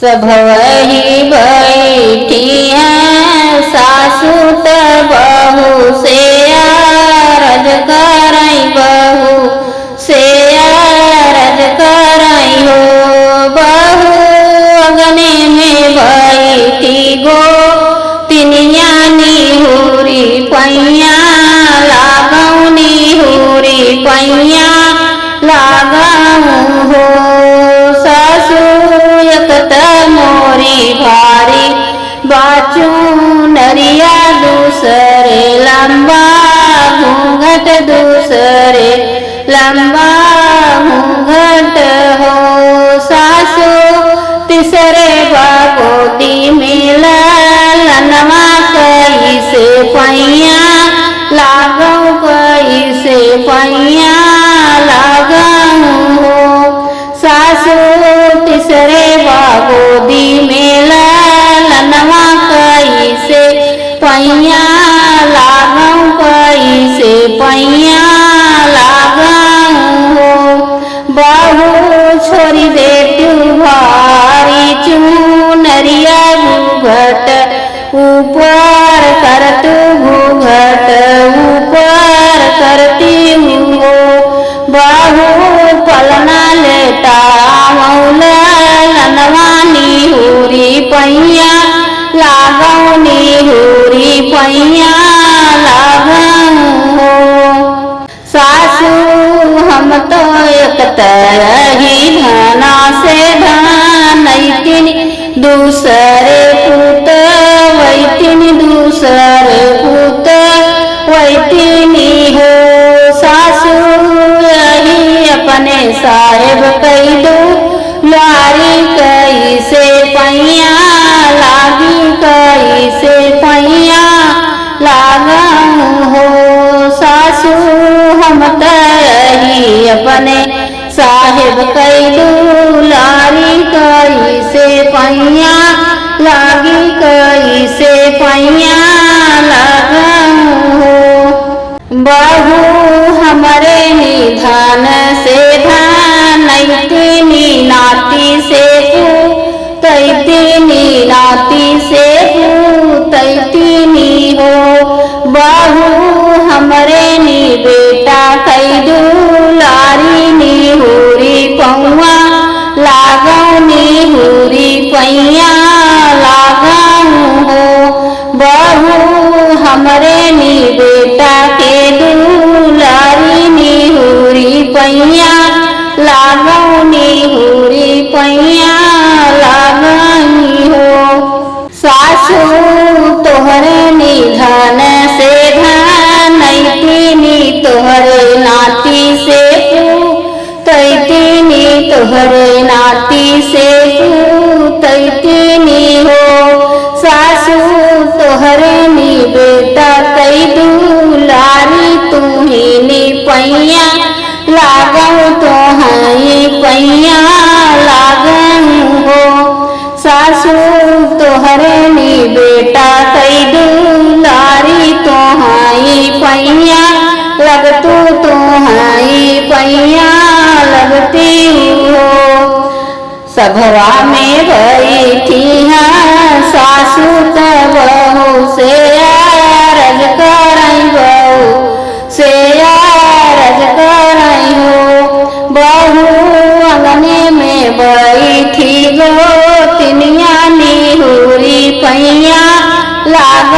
सब वही बैठी हैं सासू त बहू से अरज करई बहू से अरज करई हो बहू अगने में बैठी गो तिनिया निहुरी पैया लागौनी हुरी पैया लागऊ हो सासू एकत मोरी भारी बाचू नरिया दूसरे लंबा घूंघट दूसरे लंबा घूंघट हो सासू तीसरे बागोदी में लनवा कैसे पैया लागऊ कैसे पैया लागऊ हो सासू तीसरे बागोदी में लनवा कैसे पैया लागऊ कैसे पैया लागऊ हो बहू छोड़ी दे तू भारी चूनरिया घूंघट ऊपर कर तू घूंघट ऊपर करती हो बहू पलना लेटा मौला लनवानी हुरी पैया लागौनी हुरी पैया लागऊ हो सासू हम तो एक तरही धना से धनैतिन दूसरे पुत वैतिन दूसरे पुत वैतिनी हो सासू यही अपने साहेब कई दो लारी कैसे पैया लागी कैसे पैया लागऊ हो सासू हम तही अपने साहेब कई दो लारी कैसे पैया लागी कैसे पैया लागऊ हो बहू हमरे निधान से धनैतिनी नाती से तैतिनी नाती से तैतिनी हो बहू हमरे नी बेटा कई दुलारी नी हुरी पौआ लागौनी हुरी पैया लागऊ हो बहू हमरे नी बेटा के दुलारी नी हुरी पैया लागौनी हुरी पैया लागई हो सासू तोहरे निधन से धनैतिनी तोहरे नाती से तैतिनी तोहरे नाती से तैतिनी हो सासू तोहरे नी बेटा कई दुलारी तू ही नी पैया लागऊ तो हई पैया लागऊ हो सासू तोहरे नी बेटा कई दुलारी तो हई पैया लगतू तो हई पैया लगती हो सभवा में बैठी हैं सासू त बहू से अरज करई बहू से अरज करई हो बहू अंगने में बैठी गो तिनिया निहुरी पैया लाग